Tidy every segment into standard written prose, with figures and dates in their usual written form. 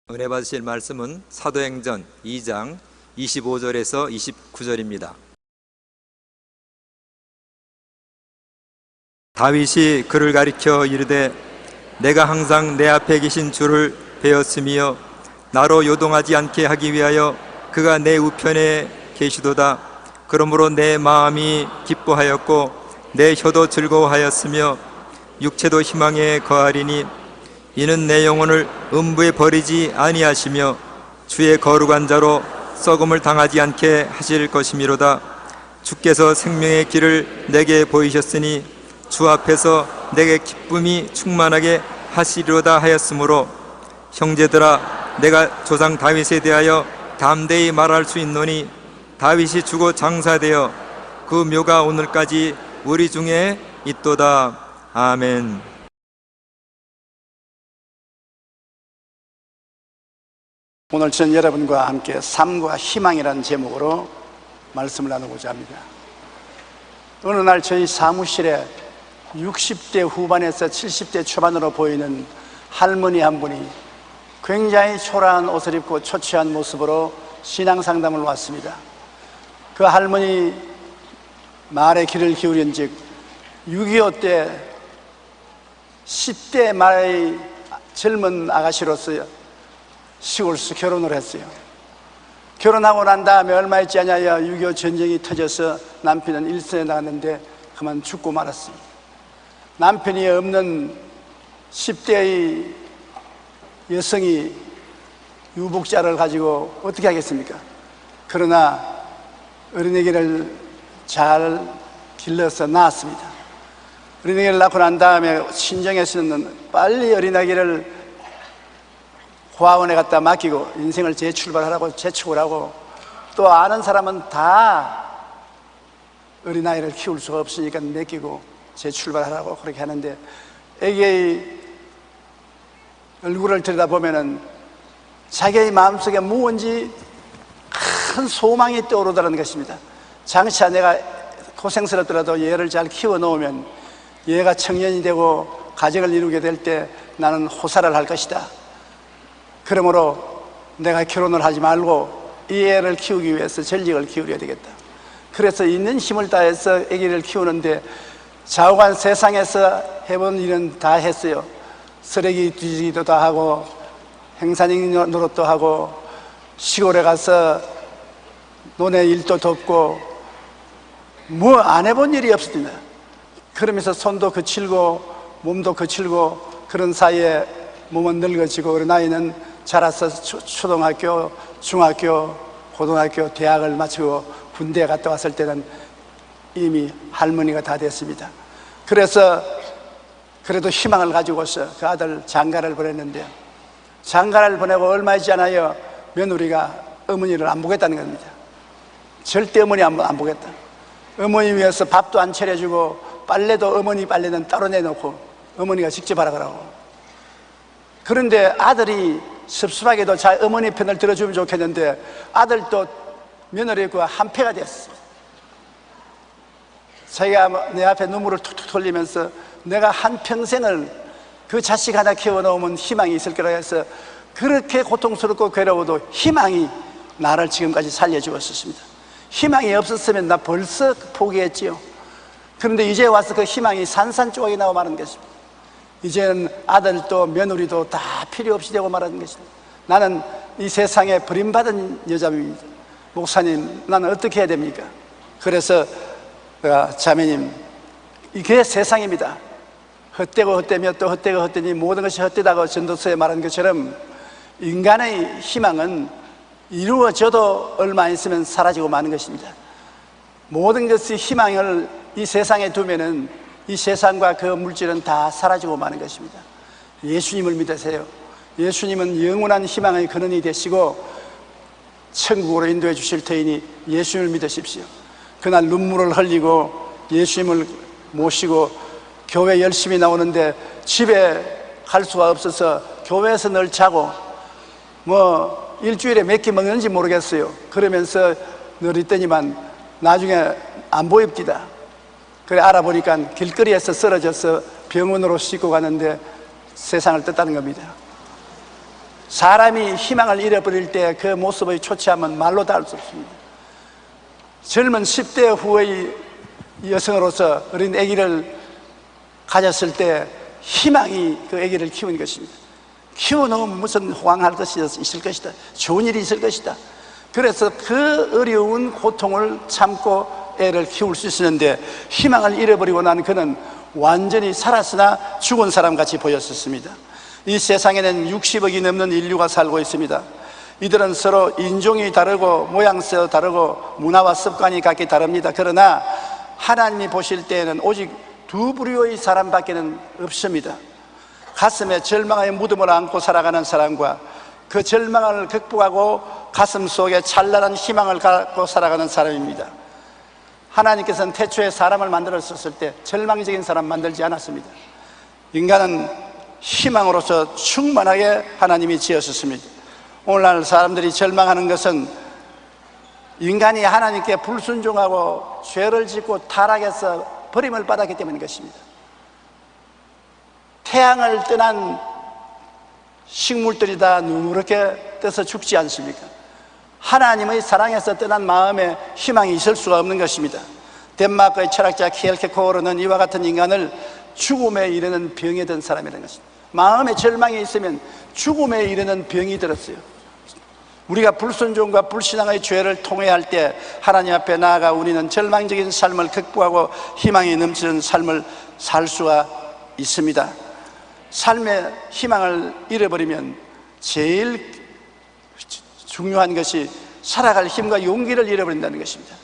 은혜 받으실 말씀은 사도행전 2장 25절에서 29절입니다. 다윗이 그를 가리켜 이르되 내가 항상 내 앞에 계신 주를 배웠으며 나로 요동하지 않게 하기 위하여 그가 내 우편에 계시도다. 그러므로 내 마음이 기뻐하였고 내 혀도 즐거워하였으며 육체도 희망에 거하리니 이는 내 영혼을 음부에 버리지 아니하시며 주의 거룩한 자로 썩음을 당하지 않게 하실 것이미로다. 주께서 생명의 길을 내게 보이셨으니 주 앞에서 내게 기쁨이 충만하게 하시리로다 하였으므로 형제들아, 내가 조상 다윗에 대하여 담대히 말할 수 있노니 다윗이 죽어 장사되어 그 묘가 오늘까지 우리 중에 있도다. 아멘. 오늘 저는 여러분과 함께 삶과 희망이라는 제목으로 말씀을 나누고자 합니다. 어느 날 저희 사무실에 60대 후반에서 70대 초반으로 보이는 할머니 한 분이 굉장히 초라한 옷을 입고 초췌한 모습으로 신앙상담을 왔습니다. 그 할머니 말에 귀를 기울인 즉 6.25 때 10대 말의 젊은 아가씨로서 시골에서 결혼을 했어요. 결혼하고 난 다음에 얼마 있지 않아야 6.25 전쟁이 터져서 남편은 일선에 나갔는데 그만 죽고 말았습니다. 남편이 없는 10대의 여성이 유복자를 가지고 어떻게 하겠습니까? 그러나 어린애기를 잘 길러서 낳았습니다. 어린애기를 낳고 난 다음에 친정에서는 빨리 어린아기를 고아원에 갖다 맡기고 인생을 재출발하라고 재촉을 하고, 또 아는 사람은 다 어린아이를 키울 수가 없으니까 맡기고 재출발하라고 그렇게 하는데, 애기의 얼굴을 들여다보면은 자기의 마음속에 무언지 큰 소망이 떠오르다는 것입니다. 장차 내가 고생스럽더라도 얘를 잘 키워 놓으면 얘가 청년이 되고 가정을 이루게 될 때 나는 호사를 할 것이다. 그러므로 내가 결혼을 하지 말고 이 애를 키우기 위해서 전력을 기울여야 되겠다. 그래서 있는 힘을 다해서 아기를 키우는데 좌우간 세상에서 해본 일은 다 했어요. 쓰레기 뒤지기도 다 하고 행사님 노릇도 하고 시골에 가서 논의 일도 돕고 뭐 안 해본 일이 없습니다. 그러면서 손도 거칠고 몸도 거칠고 그런 사이에 몸은 늙어지고 어린 아이는 자라서 초등학교, 중학교, 고등학교, 대학을 마치고 군대에 갔다 왔을 때는 이미 할머니가 다 됐습니다. 그래서 그래도 희망을 가지고서 그 아들 장가를 보냈는데요, 장가를 보내고 얼마 있지 않아요 며느리가 어머니를 안 보겠다는 겁니다. 절대 어머니 안 보겠다. 어머니 위해서 밥도 안 차려주고 빨래도 어머니 빨래는 따로 내놓고 어머니가 직접 하라 그러고. 그런데 아들이 섭섭하게도 자 어머니 편을 들어주면 좋겠는데 아들도 며느리와 한패가 됐어. 자기가 내 앞에 눈물을 툭툭 흘리면서 내가 한평생을 그 자식 하나 키워놓으면 희망이 있을 거라 해서 그렇게 고통스럽고 괴로워도 희망이 나를 지금까지 살려주었습니다. 희망이 없었으면 나 벌써 포기했지요. 그런데 이제 와서 그 희망이 산산조각이 나고 마는 것입니다. 이제는 아들도 며느리도 다 필요 없이 되고 말하는 것입니다. 나는 이 세상에 버림받은 여자입니다. 목사님, 나는 어떻게 해야 됩니까? 그래서 내가 자매님, 이게 세상입니다. 헛되고 헛되며 또 헛되고 헛되니 모든 것이 헛되다고 전도서에 말한 것처럼 인간의 희망은 이루어져도 얼마 안 있으면 사라지고 마는 것입니다. 모든 것의 희망을 이 세상에 두면은 이 세상과 그 물질은 다 사라지고 마는 것입니다. 예수님을 믿으세요. 예수님은 영원한 희망의 근원이 되시고 천국으로 인도해 주실 터이니 예수님을 믿으십시오. 그날 눈물을 흘리고 예수님을 모시고 교회 열심히 나오는데 집에 갈 수가 없어서 교회에서 늘 자고 뭐 일주일에 몇 끼 먹는지 모르겠어요. 그러면서 늘 있더니만 나중에 안 보입니다. 그래 알아보니까 길거리에서 쓰러져서 병원으로 싣고 가는데 세상을 떴다는 겁니다. 사람이 희망을 잃어버릴 때 그 모습의 초췌함은 말로 다 할 수 없습니다. 젊은 10대 후의 여성으로서 어린 아기를 가졌을 때 희망이 그 아기를 키운 것입니다. 키워놓으면 무슨 호황할 것이 있을 것이다, 좋은 일이 있을 것이다. 그래서 그 어려운 고통을 참고 애를 키울 수 있었는데, 희망을 잃어버리고 난 그는 완전히 살았으나 죽은 사람같이 보였었습니다. 이 세상에는 60억이 넘는 인류가 살고 있습니다. 이들은 서로 인종이 다르고 모양새도 다르고 문화와 습관이 각기 다릅니다. 그러나 하나님이 보실 때에는 오직 두 부류의 사람밖에는 없습니다. 가슴에 절망의 무덤을 안고 살아가는 사람과 그 절망을 극복하고 가슴 속에 찬란한 희망을 갖고 살아가는 사람입니다. 하나님께서는 태초에 사람을 만들었을 때 절망적인 사람 만들지 않았습니다. 인간은 희망으로서 충만하게 하나님이 지으셨습니다. 오늘날 사람들이 절망하는 것은 인간이 하나님께 불순종하고 죄를 짓고 타락해서 버림을 받았기 때문인 것입니다. 태양을 떠난 식물들이 다 누렇게 떠서 죽지 않습니까? 하나님의 사랑에서 떠난 마음에 희망이 있을 수가 없는 것입니다. 덴마크의 철학자 키엘케코르는 이와 같은 인간을 죽음에 이르는 병에 든 사람이라는 것입니다. 마음에 절망이 있으면 죽음에 이르는 병이 들었어요. 우리가 불순종과 불신앙의 죄를 통회할 때 하나님 앞에 나아가 우리는 절망적인 삶을 극복하고 희망이 넘치는 삶을 살 수가 있습니다. 삶의 희망을 잃어버리면 제일 중요한 것이 살아갈 힘과 용기를 잃어버린다는 것입니다.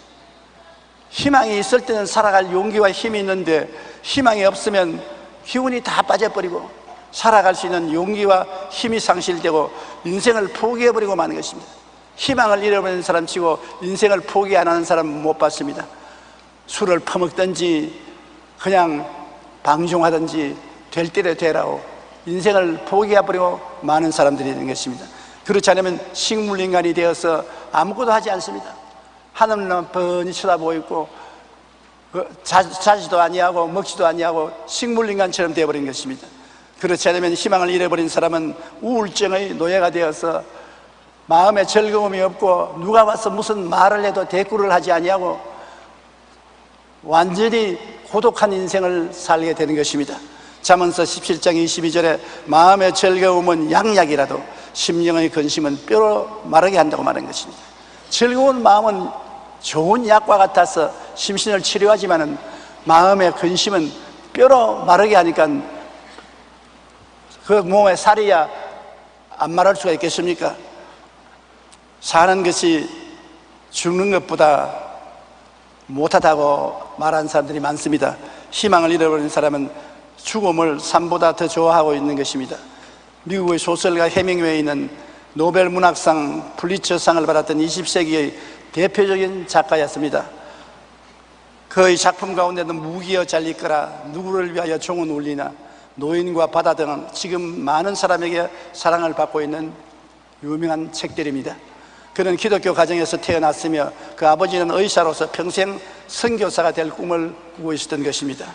희망이 있을 때는 살아갈 용기와 힘이 있는데, 희망이 없으면 기운이 다 빠져버리고 살아갈 수 있는 용기와 힘이 상실되고 인생을 포기해버리고 마는 것입니다. 희망을 잃어버리는 사람 치고 인생을 포기 안 하는 사람 못 봤습니다. 술을 퍼먹든지 그냥 방종하든지 될 대로 되라고 인생을 포기해버리고 많은 먹는 있는 것입니다. 그렇지 않으면 식물인간이 되어서 아무것도 하지 않습니다. 하늘만 뻔히 쳐다보고 있고 자지도 아니하고 먹지도 아니하고 식물인간처럼 되어버린 것입니다. 그렇지 않으면 희망을 잃어버린 사람은 우울증의 노예가 되어서 마음에 즐거움이 없고 누가 와서 무슨 말을 해도 대꾸를 하지 아니하고 완전히 고독한 인생을 살게 되는 것입니다. 잠언서 17장 22절에 마음의 즐거움은 양약이라도 심령의 근심은 뼈로 마르게 한다고 말한 것입니다. 즐거운 마음은 좋은 약과 같아서 심신을 치료하지만 마음의 근심은 뼈로 마르게 하니까 그 몸에 살이야 안 마를 수가 있겠습니까? 사는 것이 죽는 것보다 못하다고 말하는 사람들이 많습니다. 희망을 잃어버린 사람은 죽음을 삶보다 더 좋아하고 있는 것입니다. 미국의 소설가 해밍웨이는 노벨 문학상 풀리처상을 받았던 20세기의 대표적인 작가였습니다. 그의 작품 가운데는 무기여 잘리거라, 누구를 위하여 종은 울리나, 노인과 바다 등 지금 많은 사람에게 사랑을 받고 있는 유명한 책들입니다. 그는 기독교 가정에서 태어났으며 그 아버지는 의사로서 평생 선교사가 될 꿈을 꾸고 있었던 것입니다.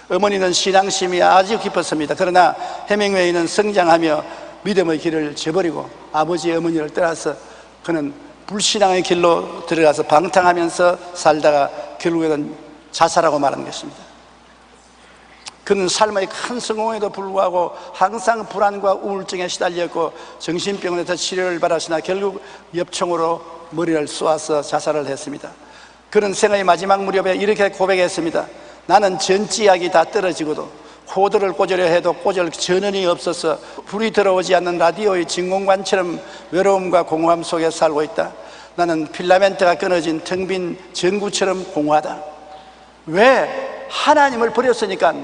어머니는 신앙심이 아주 깊었습니다. 그러나 해밍웨이는 성장하며 믿음의 길을 저버리고 아버지 어머니를 떠나서 그는 불신앙의 길로 들어가서 방탕하면서 살다가 결국에는 자살하고 말한 것입니다. 그는 삶의 큰 성공에도 불구하고 항상 불안과 우울증에 시달렸고 정신병원에서 치료를 받았으나 결국 엽총으로 머리를 쏘아서 자살을 했습니다. 그는 생의 마지막 무렵에 이렇게 고백했습니다. 나는 전지약이 다 떨어지고도 코드를 꽂으려 해도 꽂을 전원이 없어서 불이 들어오지 않는 라디오의 진공관처럼 외로움과 공허함 속에 살고 있다. 나는 필라멘트가 끊어진 텅 빈 전구처럼 공허하다. 왜? 하나님을 버렸으니까.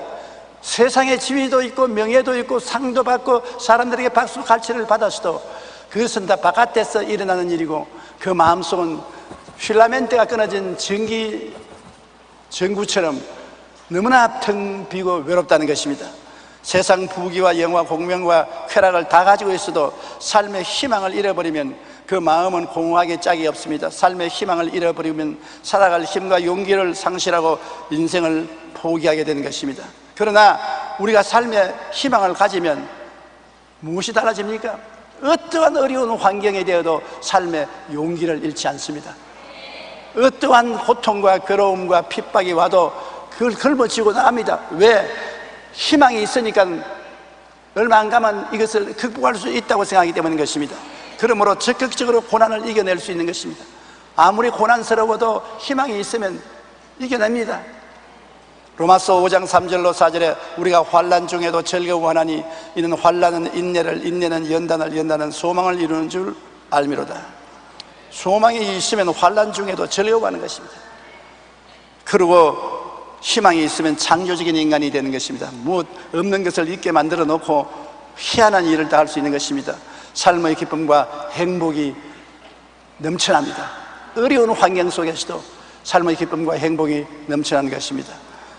세상에 지위도 있고 명예도 있고 상도 받고 사람들에게 박수 갈채를 받았어도 그것은 다 바깥에서 일어나는 일이고 그 마음속은 필라멘트가 끊어진 전구처럼 너무나 텅 비고 외롭다는 것입니다. 세상 부귀와 영화 공명과 쾌락을 다 가지고 있어도 삶의 희망을 잃어버리면 그 마음은 공허하게 짝이 없습니다. 삶의 희망을 잃어버리면 살아갈 힘과 용기를 상실하고 인생을 포기하게 되는 것입니다. 그러나 우리가 삶의 희망을 가지면 무엇이 달라집니까? 어떠한 어려운 환경에 대해도 삶의 용기를 잃지 않습니다. 어떠한 고통과 괴로움과 핍박이 와도 그걸 걸머쥐고 나갑니다. 왜? 희망이 있으니까 얼마 안 가면 이것을 극복할 수 있다고 생각하기 때문인 것입니다. 그러므로 적극적으로 고난을 이겨낼 수 있는 것입니다. 아무리 고난스러워도 희망이 있으면 이겨냅니다. 로마서 5장 3절로 4절에 우리가 환난 중에도 즐거워하나니 이는 환난은 인내를, 인내는 연단을, 연단은 소망을 이루는 줄 알미로다. 소망이 있으면 환난 중에도 즐거워하는 것입니다. 그리고 희망이 있으면 창조적인 인간이 되는 것입니다. 무엇 없는 것을 있게 만들어 놓고 희한한 일을 다 할 수 있는 것입니다. 삶의 기쁨과 행복이 넘쳐납니다. 어려운 환경 속에서도 삶의 기쁨과 행복이 넘쳐나는 것입니다.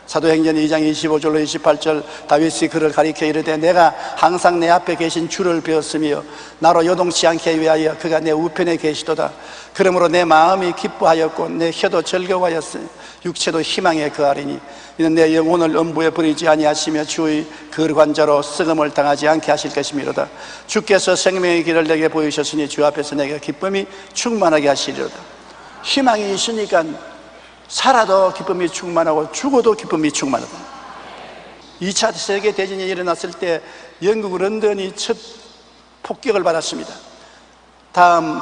사도행전 2장 25절로 28절 다윗이 그를 가리켜 이르되 내가 항상 내 앞에 계신 주를 배웠으며 나로 요동치 않게 위하여 그가 내 우편에 계시도다. 그러므로 내 마음이 기뻐하였고 내 혀도 즐거워하였으니 육체도 희망에 거하리니 이는 내 영혼을 음부에 버리지 아니하시며 주의 거룩한자로 썩음을 당하지 않게 하실 것이미로다. 주께서 생명의 길을 내게 보이셨으니 주 앞에서 내게 기쁨이 충만하게 하시리로다. 희망이 있으니까 살아도 기쁨이 충만하고 죽어도 기쁨이 충만하다. 2차 세계대전이 일어났을 때 영국 런던이 첫 폭격을 받았습니다. 다음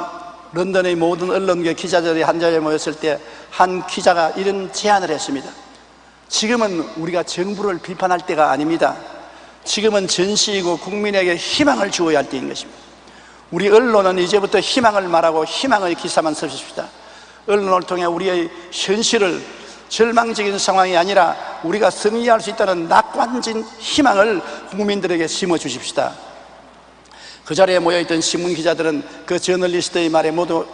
런던의 모든 언론계 기자들이 한 자리에 모였을 때 한 기자가 이런 제안을 했습니다. 지금은 우리가 정부를 비판할 때가 아닙니다. 지금은 전시이고 국민에게 희망을 주어야 할 때인 것입니다. 우리 언론은 이제부터 희망을 말하고 희망의 기사만 써줍시다. 언론을 통해 우리의 현실을 절망적인 상황이 아니라 우리가 승리할 수 있다는 낙관적인 희망을 국민들에게 심어주십시다. 그 자리에 모여있던 신문기자들은 그 저널리스트의 말에 모두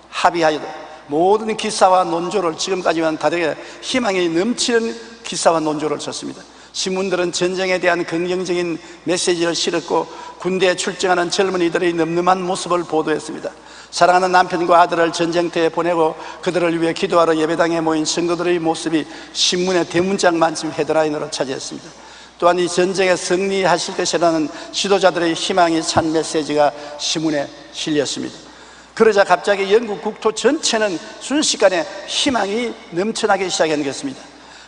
합의하여 모든 기사와 논조를 지금까지만 다르게 희망이 넘치는 기사와 논조를 썼습니다. 신문들은 전쟁에 대한 긍정적인 메시지를 실었고 군대에 출정하는 젊은이들의 늠름한 모습을 보도했습니다. 사랑하는 남편과 아들을 전쟁터에 보내고 그들을 위해 기도하러 예배당에 모인 성도들의 모습이 신문의 대문짝 만큼 헤드라인으로 차지했습니다. 또한 이 전쟁에 승리하실 것이라는 지도자들의 희망이 찬 메시지가 신문에 실렸습니다. 그러자 갑자기 영국 국토 전체는 순식간에 희망이 넘쳐나기 시작한 것입니다.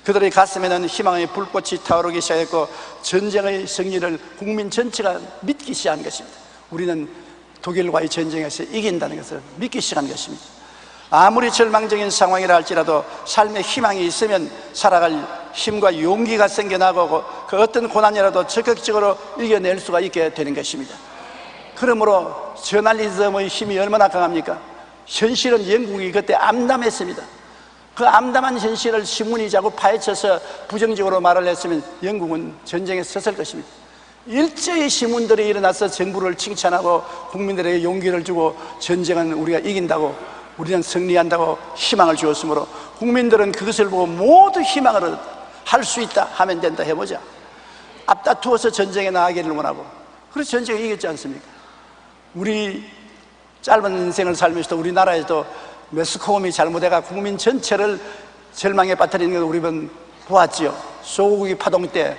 그들의 가슴에는 희망의 불꽃이 타오르기 시작했고 전쟁의 승리를 국민 전체가 믿기 시작한 것입니다. 우리는 독일과의 전쟁에서 이긴다는 것을 믿기 시작한 것입니다. 아무리 절망적인 상황이라 할지라도 삶에 희망이 있으면 살아갈 힘과 용기가 생겨나고 그 어떤 고난이라도 적극적으로 이겨낼 수가 있게 되는 것입니다. 그러므로 저널리즘의 힘이 얼마나 강합니까? 현실은 영국이 그때 암담했습니다. 그 암담한 현실을 신문이 자꾸 파헤쳐서 부정적으로 말을 했으면 영국은 전쟁에 섰을 것입니다. 일제히 신문들이 일어나서 정부를 칭찬하고 국민들에게 용기를 주고 전쟁은 우리가 이긴다고, 우리는 승리한다고 희망을 주었으므로 국민들은 그것을 보고 모두 희망을 할 수 있다 하면 된다 해보자. 앞다투어서 전쟁에 나가기를 원하고, 그래서 전쟁에 이겼지 않습니까? 우리 짧은 인생을 살면서도 우리나라에도 매스컴이 잘못해가 국민 전체를 절망에 빠뜨리는 걸 우리는 보았지요. 소고기 파동 때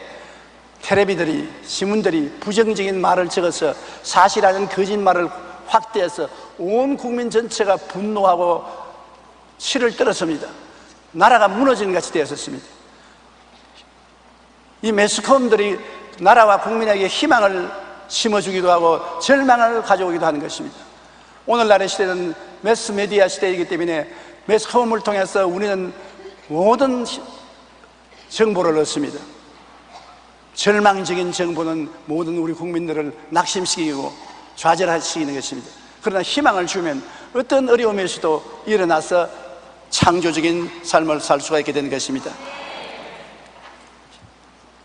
텔레비들이, 신문들이 부정적인 말을 적어서 사실 아닌 거짓말을 확대해서 온 국민 전체가 분노하고 치를 떨었습니다. 나라가 무너지는 같이 되었습니다. 이 매스컴들이 나라와 국민에게 희망을 심어주기도 하고 절망을 가져오기도 하는 것입니다. 오늘날의 시대는 매스메디아 시대이기 때문에 매스컴을 통해서 우리는 모든 정보를 얻습니다. 절망적인 정보는 모든 우리 국민들을 낙심시키고 좌절시키는 것입니다. 그러나 희망을 주면 어떤 어려움에서도 일어나서 창조적인 삶을 살 수가 있게 되는 것입니다.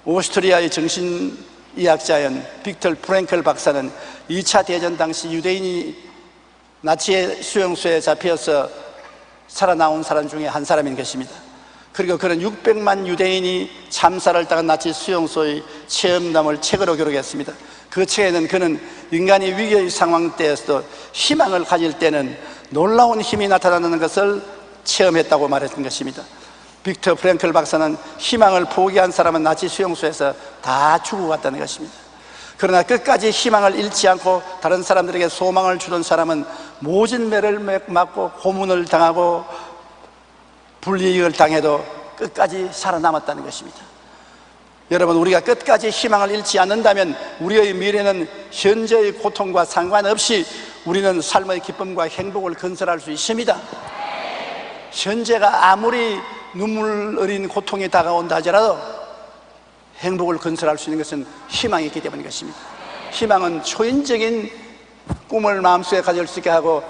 오스트리아의 정신의학자인 빅터 프랭클 박사는 2차 대전 당시 유대인이 나치의 수용소에 잡혀서 살아나온 사람 중에 한 사람인 것입니다. 그리고 그런 600만 유대인이 참사를 당한 나치 수용소의 체험담을 책으로 기록했습니다. 그 책에는 그는 인간이 위기의 상황 때에서도 희망을 가질 때는 놀라운 힘이 나타나는 것을 체험했다고 말했던 것입니다. 빅터 프랭클 박사는 희망을 포기한 사람은 나치 수용소에서 다 죽어갔다는 것입니다. 그러나 끝까지 희망을 잃지 않고 다른 사람들에게 소망을 주던 사람은 모진매를 맞고 고문을 당하고 불이익을 당해도 끝까지 살아남았다는 것입니다. 여러분, 우리가 끝까지 희망을 잃지 않는다면 우리의 미래는 현재의 고통과 상관없이 우리는 삶의 기쁨과 행복을 건설할 수 있습니다. 현재가 아무리 눈물 어린 고통이 다가온다 하더라도 행복을 건설할 수 있는 것은 희망이 있기 때문인 것입니다. 희망은 초인적인 꿈을 마음속에 가질 수 있게 하고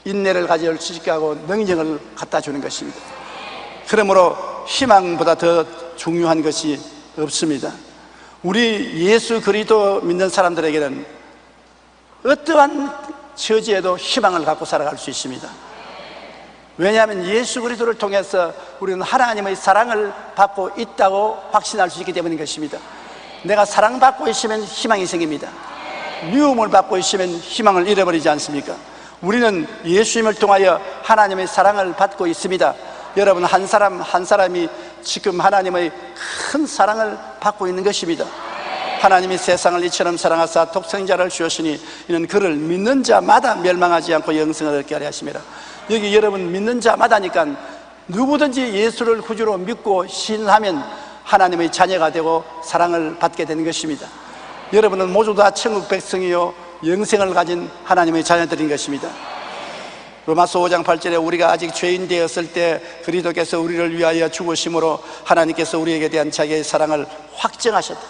인내를 가질 수 있게 하고 능력을 갖다 주는 것입니다. 그러므로 희망보다 더 중요한 것이 없습니다. 우리 예수 그리스도 믿는 사람들에게는 어떠한 처지에도 희망을 갖고 살아갈 수 있습니다. 왜냐하면 예수 그리스도를 통해서 우리는 하나님의 사랑을 받고 있다고 확신할 수 있기 때문인 것입니다. 내가 사랑받고 있으면 희망이 생깁니다. 미움을 받고 있으면 희망을 잃어버리지 않습니까? 우리는 예수님을 통하여 하나님의 사랑을 받고 있습니다. 여러분, 한 사람 한 사람이 지금 하나님의 큰 사랑을 받고 있는 것입니다. 하나님이 세상을 이처럼 사랑하사 독생자를 주었으니 이는 그를 믿는 자마다 멸망하지 않고 영생을 얻게 하려 하심이라. 여기 여러분, 믿는 자마다니까 누구든지 예수를 구주로 믿고 신하면 하나님의 자녀가 되고 사랑을 받게 되는 것입니다. 여러분은 모두 다 천국 백성이요 영생을 가진 하나님의 자녀들인 것입니다. 로마서 5장 8절에 우리가 아직 죄인 되었을 때 그리스도께서 우리를 위하여 죽으심으로 하나님께서 우리에게 대한 자기의 사랑을 확증하셨다.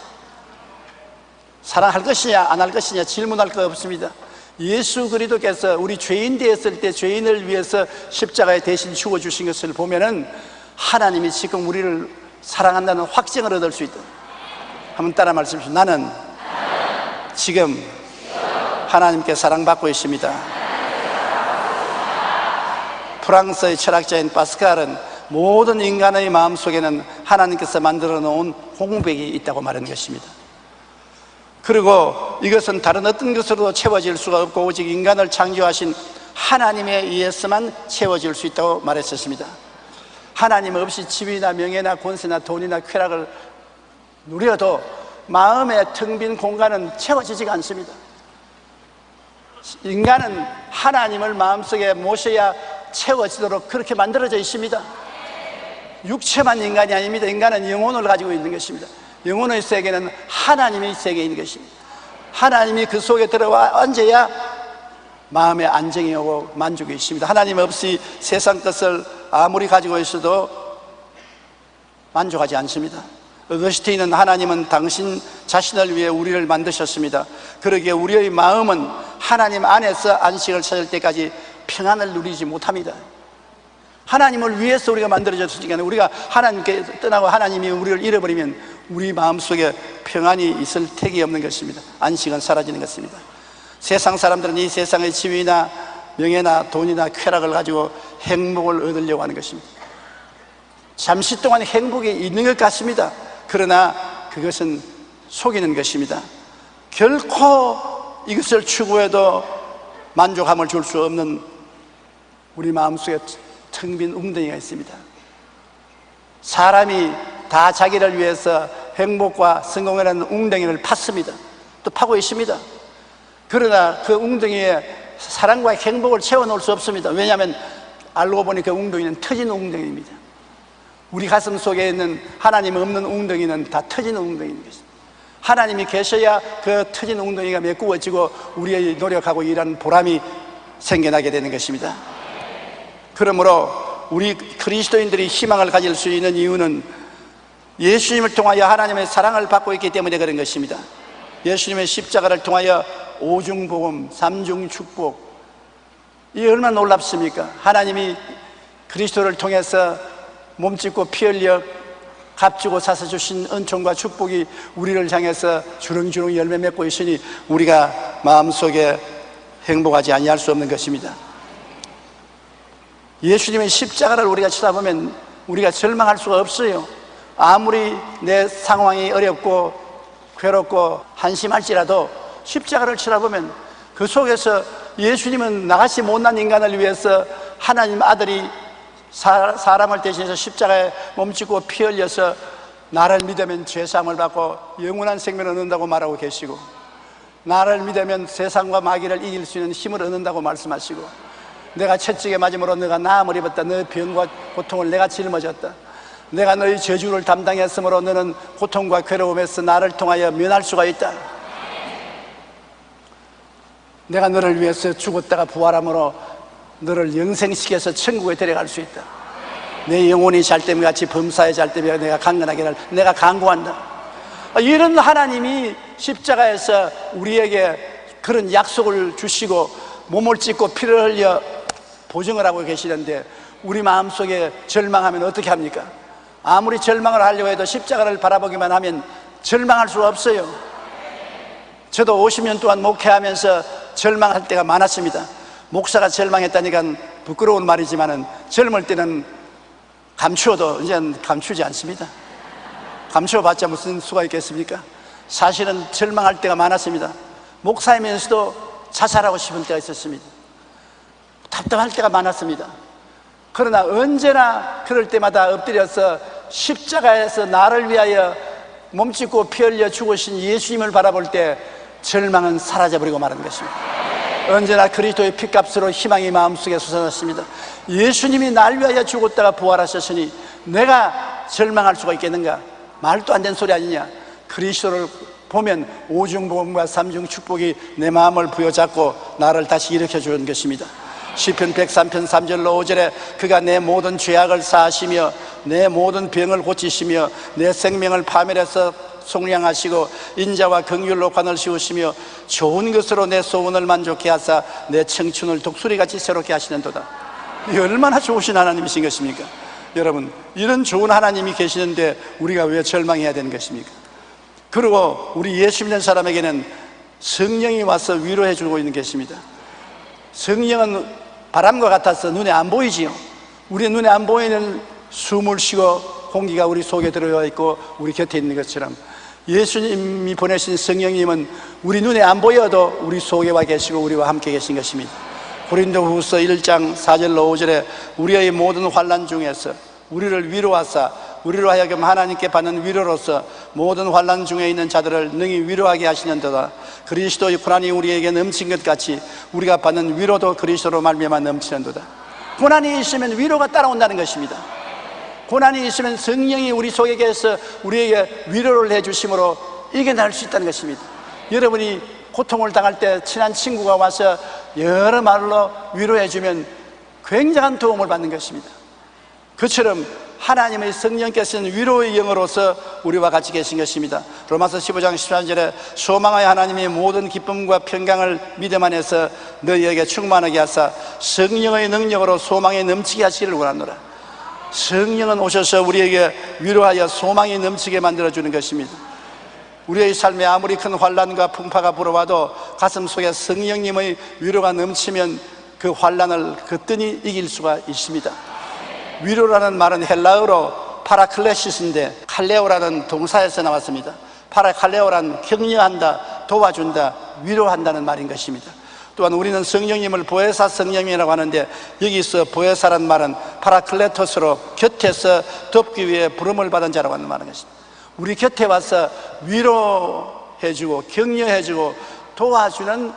사랑할 것이냐 안 할 것이냐 질문할 거 없습니다. 예수 그리스도께서 우리 죄인 되었을 때 죄인을 위해서 십자가에 대신 죽어주신 것을 보면은 하나님이 지금 우리를 사랑한다는 확증을 얻을 수 있다. 한번 따라 말씀하십시오. 나는 지금 하나님께 사랑받고 있습니다. 프랑스의 철학자인 파스칼은 모든 인간의 마음속에는 하나님께서 만들어 놓은 공백이 있다고 말하는 것입니다. 그리고 이것은 다른 어떤 것으로도 채워질 수가 없고 오직 인간을 창조하신 하나님에 의해서만 채워질 수 있다고 말했었습니다. 하나님 없이 지위나 명예나 권세나 돈이나 쾌락을 누려도 마음의 텅 빈 공간은 채워지지가 않습니다. 인간은 하나님을 마음속에 모셔야 채워지도록 그렇게 만들어져 있습니다. 육체만 인간이 아닙니다. 인간은 영혼을 가지고 있는 것입니다. 영혼의 세계는 하나님의 세계인 것입니다. 하나님이 그 속에 들어와 앉아야 마음의 안정이 오고 만족이 있습니다. 하나님 없이 세상 것을 아무리 가지고 있어도 만족하지 않습니다. 어거스틴은 하나님은 당신 자신을 위해 우리를 만드셨습니다. 그러기에 우리의 마음은 하나님 안에서 안식을 찾을 때까지 평안을 누리지 못합니다. 하나님을 위해서 우리가 만들어졌으니까 우리가 하나님께 떠나고 하나님이 우리를 잃어버리면 우리 마음속에 평안이 있을 택이 없는 것입니다. 안식은 사라지는 것입니다. 세상 사람들은 이 세상의 지위나 명예나 돈이나 쾌락을 가지고 행복을 얻으려고 하는 것입니다. 잠시 동안 행복이 있는 것 같습니다. 그러나 그것은 속이는 것입니다. 결코 이것을 추구해도 만족함을 줄 수 없는 우리 마음속에 텅 빈 웅덩이가 있습니다. 사람이 다 자기를 위해서 행복과 성공이라는 웅덩이를 팠습니다. 또 파고 있습니다. 그러나 그 웅덩이에 사랑과 행복을 채워놓을 수 없습니다. 왜냐하면 알고 보니 그 웅덩이는 터진 웅덩이입니다. 우리 가슴 속에 있는 하나님 없는 웅덩이는 다 터진 웅덩이인 것입니다. 하나님이 계셔야 그 터진 웅덩이가 메꾸어지고 우리의 노력하고 일하는 보람이 생겨나게 되는 것입니다. 그러므로 우리 그리스도인들이 희망을 가질 수 있는 이유는 예수님을 통하여 하나님의 사랑을 받고 있기 때문에 그런 것입니다. 예수님의 십자가를 통하여 오중복음, 삼중축복, 이 얼마나 놀랍습니까? 하나님이 그리스도를 통해서 몸짓고 피 흘려 값주고 사서 주신 은총과 축복이 우리를 향해서 주렁주렁 열매 맺고 있으니 우리가 마음속에 행복하지 아니할 수 없는 것입니다. 예수님의 십자가를 우리가 쳐다보면 우리가 절망할 수가 없어요. 아무리 내 상황이 어렵고 괴롭고 한심할지라도 십자가를 쳐다보면 그 속에서 예수님은 나같이 못난 인간을 위해서 하나님 아들이 사람을 대신해서 십자가에 몸짓고 피 흘려서 나를 믿으면 죄사함을 받고 영원한 생명을 얻는다고 말하고 계시고, 나를 믿으면 세상과 마귀를 이길 수 있는 힘을 얻는다고 말씀하시고, 내가 채찍에 맞음으로 너가 나음을 입었다. 너의 병과 고통을 내가 짊어졌다. 내가 너의 저주를 담당했으므로 너는 고통과 괴로움에서 나를 통하여 면할 수가 있다. 내가 너를 위해서 죽었다가 부활함으로 너를 영생시켜서 천국에 데려갈 수 있다. 내 영혼이 잘됨 같이 범사에 잘됨에 내가 강건하게 할 내가 강구한다. 이런 하나님이 십자가에서 우리에게 그런 약속을 주시고 몸을 찢고 피를 흘려 보증을 하고 계시는데, 우리 마음속에 절망하면 어떻게 합니까? 아무리 절망을 하려고 해도 십자가를 바라보기만 하면 절망할 수가 없어요. 저도 50년 동안 목회하면서 절망할 때가 많았습니다. 목사가 절망했다니까 부끄러운 말이지만은 젊을 때는 감추어도 이제는 감추지 않습니다. 감추어봤자 무슨 수가 있겠습니까? 사실은 절망할 때가 많았습니다. 목사이면서도 자살하고 싶은 때가 있었습니다. 답답할 때가 많았습니다. 그러나 언제나 그럴 때마다 엎드려서 십자가에서 나를 위하여 몸짓고 피 흘려 죽으신 예수님을 바라볼 때 절망은 사라져버리고 마는 것입니다. 언제나 그리스도의 피값으로 희망이 마음속에 솟아났습니다. 예수님이 날 위하여 죽었다가 부활하셨으니 내가 절망할 수가 있겠는가? 말도 안 되는 소리 아니냐? 그리스도를 보면 오중복음과 삼중 축복이 내 마음을 부여잡고 나를 다시 일으켜 주는 것입니다. 시편 103편 3절로 5절에 그가 내 모든 죄악을 사하시며 내 모든 병을 고치시며 내 생명을 파멸해서 속량하시고 인자와 긍휼로 관을 씌우시며 좋은 것으로 내 소원을 만족케 하사 내 청춘을 독수리같이 새롭게 하시는도다. 이 얼마나 좋으신 하나님이신 것입니까? 여러분, 이런 좋은 하나님이 계시는데 우리가 왜 절망해야 되는 것입니까? 그리고 우리 예수 믿는 사람에게는 성령이 와서 위로해 주고 있는 것입니다. 성령은 바람과 같아서 눈에 안 보이지요. 우리 눈에 안 보이는 숨을 쉬고 공기가 우리 속에 들어와 있고 우리 곁에 있는 것처럼 예수님이 보내신 성령님은 우리 눈에 안 보여도 우리 속에 와 계시고 우리와 함께 계신 것입니다. 고린도후서 1장 4절로 5절에 우리의 모든 환난 중에서 우리를 위로하사 우리로 하여금 하나님께 받는 위로로서 모든 환난 중에 있는 자들을 능히 위로하게 하시는도다. 그리스도의 고난이 우리에게 넘친 것 같이 우리가 받는 위로도 그리스도로 말미암아 넘치는도다. 고난이 있으면 위로가 따라온다는 것입니다. 고난이 있으면 성령이 우리 속에서 우리에게 위로를 해주심으로 이겨낼 수 있다는 것입니다. 여러분이 고통을 당할 때 친한 친구가 와서 여러 말로 위로해주면 굉장한 도움을 받는 것입니다. 그처럼 하나님의 성령께서는 위로의 영으로서 우리와 같이 계신 것입니다. 로마서 15장 13절에 소망하여 하나님의 모든 기쁨과 평강을 믿음 안에서 너희에게 충만하게 하사 성령의 능력으로 소망에 넘치게 하시기를 원하노라. 성령은 오셔서 우리에게 위로하여 소망이 넘치게 만들어주는 것입니다. 우리의 삶에 아무리 큰 환난과 풍파가 불어와도 가슴 속에 성령님의 위로가 넘치면 그 환난을 거뜬히 이길 수가 있습니다. 위로라는 말은 헬라어로 파라클레시스인데 칼레오라는 동사에서 나왔습니다. 파라칼레오란 격려한다, 도와준다, 위로한다는 말인 것입니다. 또한 우리는 성령님을 보혜사 성령이라고 하는데 여기서 보혜사란 말은 파라클레토스로 곁에서 돕기 위해 부름을 받은 자라고 하는 말인 것입니다. 우리 곁에 와서 위로해주고 격려해주고 도와주는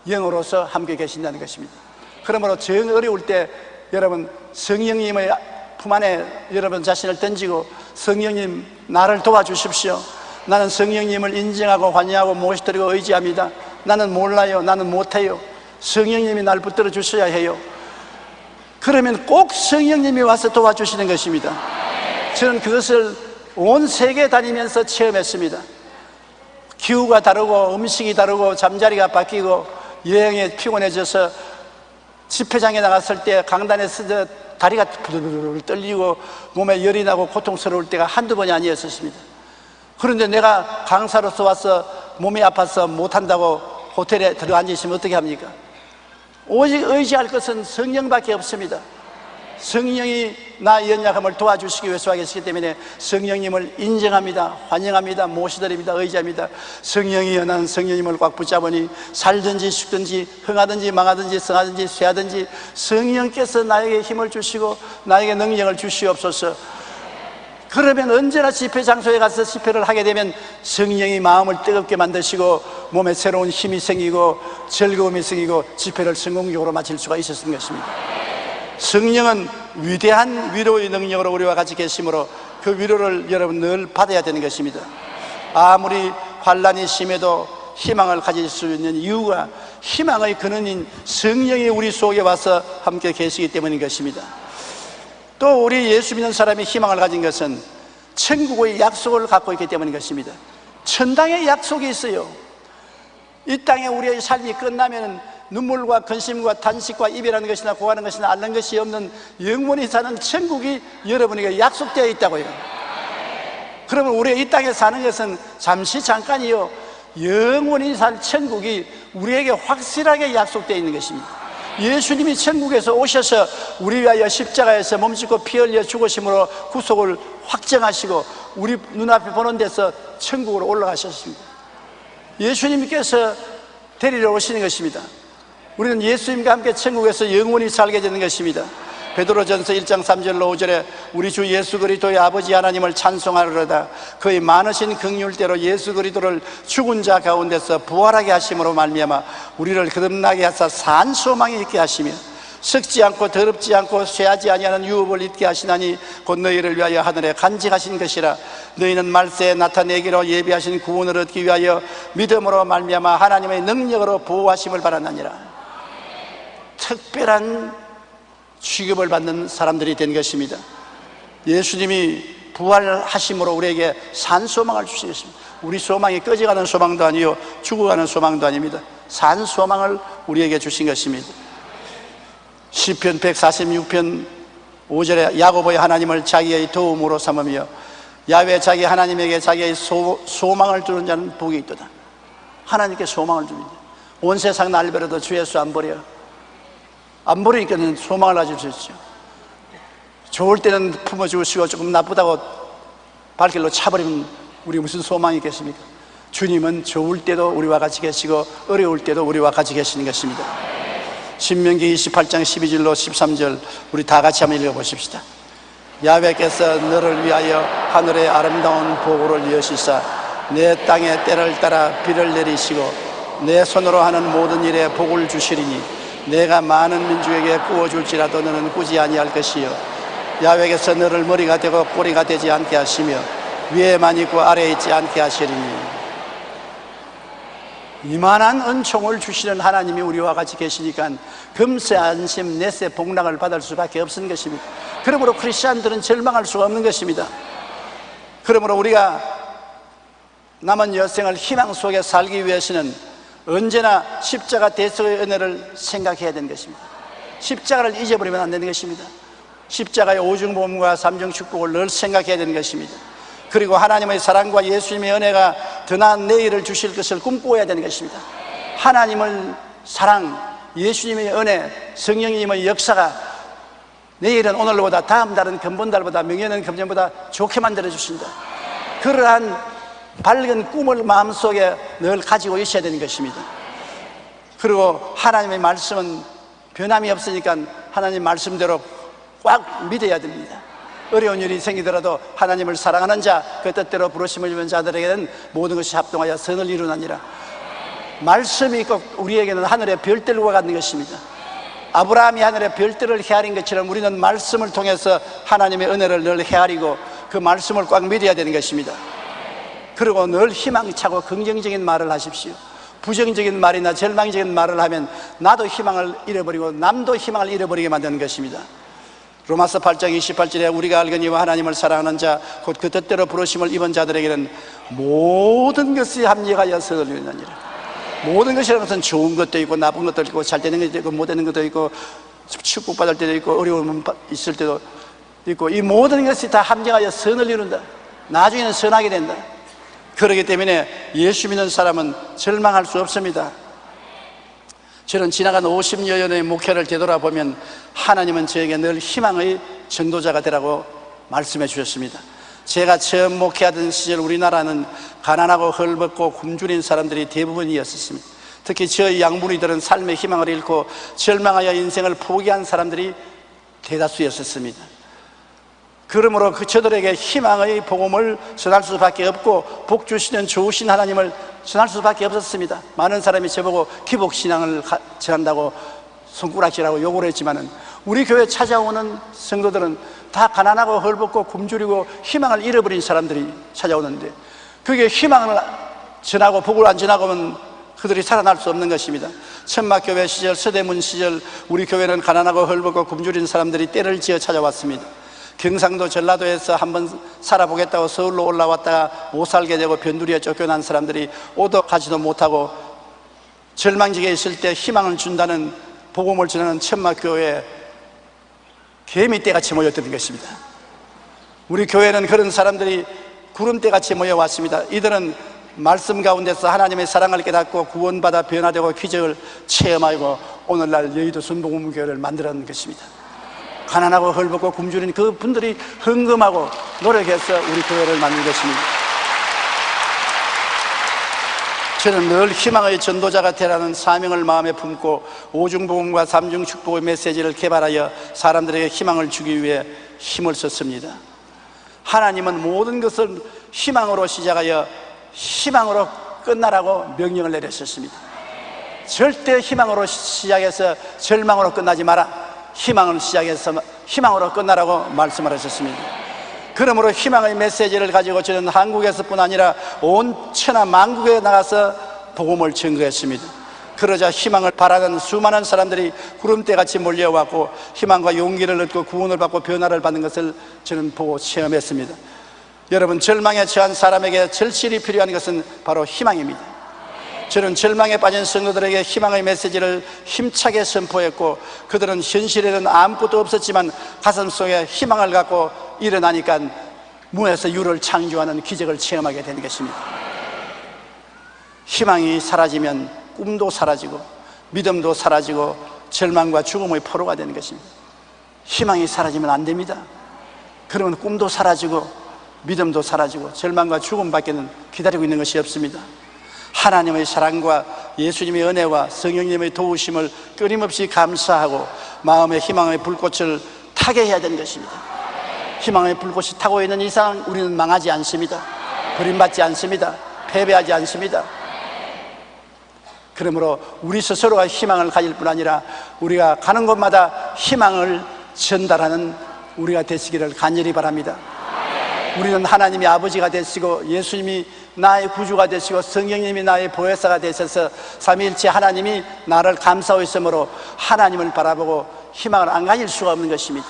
영으로서 함께 계신다는 것입니다. 그러므로 정 어려울 때 여러분 성령님의 품 안에 여러분 자신을 던지고 성령님 나를 도와주십시오. 나는 성령님을 인정하고 환영하고 모시드리고 의지합니다. 나는 몰라요. 나는 못해요. 성령님이 날 붙들어 주셔야 해요. 그러면 꼭 성령님이 와서 도와주시는 것입니다. 저는 그것을 온 세계 다니면서 체험했습니다. 기후가 다르고 음식이 다르고 잠자리가 바뀌고 여행에 피곤해져서 집회장에 나갔을 때 강단에서 다리가 부들부들 떨리고 몸에 열이 나고 고통스러울 때가 한두 번이 아니었습니다. 그런데 내가 강사로서 와서 몸이 아파서 못한다고 호텔에 들어앉아 있으면 어떻게 합니까? 오직 의지할 것은 성령밖에 없습니다. 성령이 나의 연약함을 도와주시기 위해서 와 계시기 때문에 성령님을 인정합니다. 환영합니다. 모시드립니다. 의지합니다. 성령이여 나는 성령님을 꽉 붙잡으니 살든지 죽든지 흥하든지 망하든지 성하든지 쇠하든지 성령께서 나에게 힘을 주시고 나에게 능력을 주시옵소서. 그러면 언제나 집회 장소에 가서 집회를 하게 되면 성령이 마음을 뜨겁게 만드시고 몸에 새로운 힘이 생기고 즐거움이 생기고 집회를 성공적으로 마칠 수가 있었던 것입니다. 성령은 위대한 위로의 능력으로 우리와 같이 계시므로 그 위로를 여러분 늘 받아야 되는 것입니다. 아무리 환난이 심해도 희망을 가질 수 있는 이유가 희망의 근원인 성령이 우리 속에 와서 함께 계시기 때문인 것입니다. 또 우리 예수 믿는 사람이 희망을 가진 것은 천국의 약속을 갖고 있기 때문인 것입니다. 천당의 약속이 있어요. 이 땅에 우리의 삶이 끝나면 눈물과 근심과 단식과 이별하는 것이나 고하는 것이나 앓는 것이 없는 영원히 사는 천국이 여러분에게 약속되어 있다고요. 그러면 우리가 이 땅에 사는 것은 잠시 잠깐이요, 영원히 살 천국이 우리에게 확실하게 약속되어 있는 것입니다. 예수님이 천국에서 오셔서 우리 위하여 십자가에서 몸짓고 피 흘려 죽으심으로 구속을 확정하시고 우리 눈앞에 보는 데서 천국으로 올라가셨습니다. 예수님께서 데리러 오시는 것입니다. 우리는 예수님과 함께 천국에서 영원히 살게 되는 것입니다. 베드로전서 1장 3절로 5절에 우리 주 예수 그리스도의 아버지 하나님을 찬송하리로다. 그의 많으신 긍휼대로 예수 그리스도를 죽은 자 가운데서 부활하게 하심으로 말미암아 우리를 거듭나게 하사 산 소망이 있게 하시며 썩지 않고 더럽지 않고 쇠하지 아니하는 유업을 잊게 하시나니 곧 너희를 위하여 하늘에 간직하신 것이라. 너희는 말세에 나타내기로 예비하신 구원을 얻기 위하여 믿음으로 말미암아 하나님의 능력으로 보호하심을 바라나니라. 특별한 취급을 받는 사람들이 된 것입니다. 예수님이 부활하심으로 우리에게 산 소망을 주신 것입니다. 우리 소망이 꺼져가는 소망도 아니요 죽어가는 소망도 아닙니다. 산 소망을 우리에게 주신 것입니다. 시편 146편 5절에 야고보의 하나님을 자기의 도움으로 삼으며 야훼 자기 하나님에게 자기의 소망을 두는 자는 복이 있도다. 하나님께 소망을 줍니다. 온 세상 날벼락도 주 예수 안 버려. 안 버리니까 소망을 가질 수 있죠. 좋을 때는 품어주시고 조금 나쁘다고 발길로 차버리면 우리 무슨 소망이 있겠습니까? 주님은 좋을 때도 우리와 같이 계시고 어려울 때도 우리와 같이 계시는 것입니다. 신명기 28장 12절로 13절 우리 다 같이 한번 읽어보십시다. 야훼께서 너를 위하여 하늘의 아름다운 보고를 여시사 내 땅에 때를 따라 비를 내리시고 내 손으로 하는 모든 일에 복을 주시리니 내가 많은 민족에게 구워줄지라도 너는 꾸지 아니할 것이요 야훼께서 너를 머리가 되고 꼬리가 되지 않게 하시며 위에만 있고 아래에 있지 않게 하시리니. 이만한 은총을 주시는 하나님이 우리와 같이 계시니까 금세 안심 내세 복락을 받을 수밖에 없는 것입니다. 그러므로 크리스찬들은 절망할 수가 없는 것입니다. 그러므로 우리가 남은 여생을 희망 속에 살기 위해서는 언제나 십자가 대속의 은혜를 생각해야 되는 것입니다. 십자가를 잊어버리면 안 되는 것입니다. 십자가의 오중보험과 삼중축복을 늘 생각해야 되는 것입니다. 그리고 하나님의 사랑과 예수님의 은혜가 더 나은 내일을 주실 것을 꿈꿔야 되는 것입니다. 하나님의 사랑, 예수님의 은혜, 성령님의 역사가 내일은 오늘보다 다음 달은 금번달보다 명예는 금년보다 좋게 만들어 주신다. 그러한 밝은 꿈을 마음속에 늘 가지고 있어야 되는 것입니다. 그리고 하나님의 말씀은 변함이 없으니까 하나님 말씀대로 꽉 믿어야 됩니다. 어려운 일이 생기더라도 하나님을 사랑하는 자, 그 뜻대로 부르심을 입은 자들에게는 모든 것이 합동하여 선을 이루나니라. 말씀이 꼭 우리에게는 하늘의 별들과 같은 것입니다. 아브라함이 하늘의 별들을 헤아린 것처럼 우리는 말씀을 통해서 하나님의 은혜를 늘 헤아리고 그 말씀을 꽉 믿어야 되는 것입니다. 그리고 늘 희망차고 긍정적인 말을 하십시오. 부정적인 말이나 절망적인 말을 하면 나도 희망을 잃어버리고 남도 희망을 잃어버리게 만드는 것입니다. 로마서 8장 28절에 우리가 알거니와 하나님을 사랑하는 자 곧 그 뜻대로 부르심을 입은 자들에게는 모든 것이 합력하여 선을 이루느니라. 모든 것이라는 것은 좋은 것도 있고 나쁜 것도 있고 잘 되는 것도 있고 못 되는 것도 있고 축복받을 때도 있고 어려움 있을 때도 있고 이 모든 것이 다 합력하여 선을 이룬다. 나중에는 선하게 된다. 그렇기 때문에 예수 믿는 사람은 절망할 수 없습니다. 저는 지나간 50여 년의 목회를 되돌아보면 하나님은 저에게 늘 희망의 전도자가 되라고 말씀해 주셨습니다. 제가 처음 목회하던 시절 우리나라는 가난하고 헐벗고 굶주린 사람들이 대부분이었습니다. 특히 저희 양분이들은 삶의 희망을 잃고 절망하여 인생을 포기한 사람들이 대다수였습니다. 그러므로 저들에게 희망의 복음을 전할 수밖에 없고 복 주시는 좋으신 하나님을 전할 수밖에 없었습니다. 많은 사람이 저보고 기복신앙을 전한다고 손가락질하고 욕을 했지만은 우리 교회 찾아오는 성도들은 다 가난하고 헐벗고 굶주리고 희망을 잃어버린 사람들이 찾아오는데, 그게 희망을 전하고 복을 안 전하고 하면 그들이 살아날 수 없는 것입니다. 천막교회 시절, 서대문 시절 우리 교회는 가난하고 헐벗고 굶주린 사람들이 때를 지어 찾아왔습니다. 경상도 전라도에서 한번 살아보겠다고 서울로 올라왔다가 못 살게 되고 변두리에 쫓겨난 사람들이 오도 가지도 못하고 절망지게 있을 때 희망을 준다는 복음을 전하는 천막교회에 개미떼같이 모였던 것입니다. 우리 교회는 그런 사람들이 구름떼같이 모여왔습니다. 이들은 말씀 가운데서 하나님의 사랑을 깨닫고 구원받아 변화되고 기적을 체험하고 오늘날 여의도 순복음교회를 만들어낸 것입니다. 가난하고 헐벗고 굶주린 그 분들이 헌금하고 노력해서 우리 교회를 만든 것입니다. 저는 늘 희망의 전도자가 되라는 사명을 마음에 품고 오중복음과 삼중축복의 메시지를 개발하여 사람들에게 희망을 주기 위해 힘을 썼습니다. 하나님은 모든 것을 희망으로 시작하여 희망으로 끝나라고 명령을 내렸었습니다. 절대 희망으로 시작해서 절망으로 끝나지 마라. 희망을 시작해서 희망으로 끝나라고 말씀을 하셨습니다. 그러므로 희망의 메시지를 가지고 저는 한국에서뿐 아니라 온 천하 만국에 나가서 복음을 전거했습니다. 그러자 희망을 바라는 수많은 사람들이 구름대같이 몰려왔고 희망과 용기를 얻고 구원을 받고 변화를 받는 것을 저는 보고 체험했습니다. 여러분, 절망에 처한 사람에게 절실히 필요한 것은 바로 희망입니다. 저는 절망에 빠진 성도들에게 희망의 메시지를 힘차게 선포했고 그들은 현실에는 아무것도 없었지만 가슴속에 희망을 갖고 일어나니까 무에서 유를 창조하는 기적을 체험하게 된 것입니다. 희망이 사라지면 꿈도 사라지고 믿음도 사라지고 절망과 죽음의 포로가 되는 것입니다. 희망이 사라지면 안 됩니다. 그러면 꿈도 사라지고 믿음도 사라지고 절망과 죽음밖에는 기다리고 있는 것이 없습니다. 하나님의 사랑과 예수님의 은혜와 성령님의 도우심을 끊임없이 감사하고 마음의 희망의 불꽃을 타게 해야 되는 것입니다. 희망의 불꽃이 타고 있는 이상 우리는 망하지 않습니다. 버림받지 않습니다. 패배하지 않습니다. 그러므로 우리 스스로가 희망을 가질 뿐 아니라 우리가 가는 곳마다 희망을 전달하는 우리가 되시기를 간절히 바랍니다. 우리는 하나님이 아버지가 되시고 예수님이 나의 구주가 되시고 성령님이 나의 보혜사가 되셔서 삼위일체 하나님이 나를 감싸고 있으므로 하나님을 바라보고 희망을 안 가질 수가 없는 것입니다.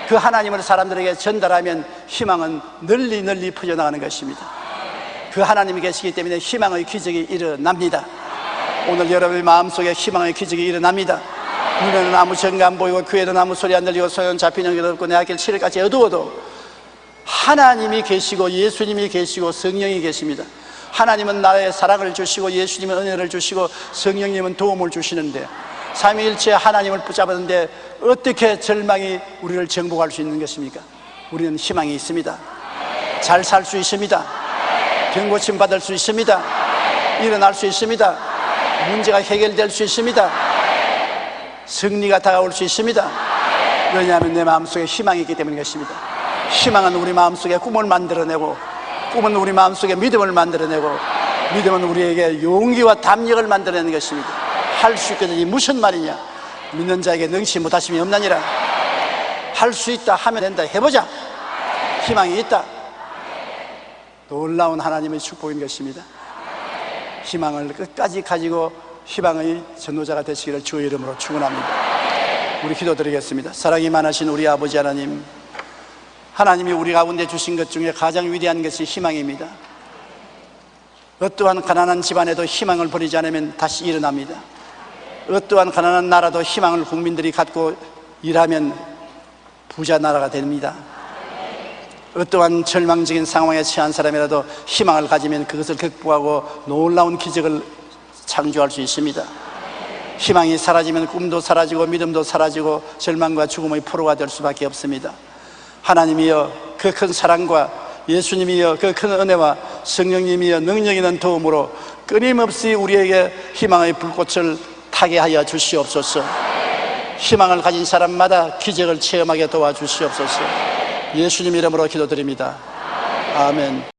그 하나님을 사람들에게 전달하면 희망은 널리 널리 퍼져나가는 것입니다. 그 하나님이 계시기 때문에 희망의 기적이 일어납니다. 오늘 여러분의 마음속에 희망의 기적이 일어납니다. 눈에는 아무 증거 안 보이고 귀에는 아무 소리 안 들리고 손에는 잡히는 게 없고 내 앞길 7일까지 어두워도 하나님이 계시고 예수님이 계시고 성령이 계십니다. 하나님은 나의 사랑을 주시고 예수님은 은혜를 주시고 성령님은 도움을 주시는데 삼위일체 하나님을 붙잡았는데 어떻게 절망이 우리를 정복할 수 있는 것입니까? 우리는 희망이 있습니다. 잘 살 수 있습니다. 병고침 받을 수 있습니다. 일어날 수 있습니다. 문제가 해결될 수 있습니다. 승리가 다가올 수 있습니다. 왜냐하면 내 마음속에 희망이 있기 때문인 것입니다. 희망은 우리 마음속에 꿈을 만들어내고 꿈은 우리 마음속에 믿음을 만들어내고 믿음은 우리에게 용기와 담력을 만들어내는 것입니다. 할 수 있거든요. 무슨 말이냐? 믿는 자에게 능치 못하심이 없나니라. 할 수 있다 하면 된다. 해보자. 희망이 있다. 놀라운 하나님의 축복인 것입니다. 희망을 끝까지 가지고 희망의 전도자가 되시기를 주의 이름으로 축원합니다. 우리 기도드리겠습니다. 사랑이 많으신 우리 아버지 하나님, 하나님이 우리 가운데 주신 것 중에 가장 위대한 것이 희망입니다. 어떠한 가난한 집안에도 희망을 버리지 않으면 다시 일어납니다. 어떠한 가난한 나라도 희망을 국민들이 갖고 일하면 부자 나라가 됩니다. 어떠한 절망적인 상황에 처한 사람이라도 희망을 가지면 그것을 극복하고 놀라운 기적을 창조할 수 있습니다. 희망이 사라지면 꿈도 사라지고 믿음도 사라지고 절망과 죽음의 포로가 될 수밖에 없습니다. 하나님이여, 그 큰 사랑과 예수님이여, 그 큰 은혜와 성령님이여, 능력 있는 도움으로 끊임없이 우리에게 희망의 불꽃을 타게 하여 주시옵소서. 희망을 가진 사람마다 기적을 체험하게 도와주시옵소서. 예수님 이름으로 기도드립니다. 아멘.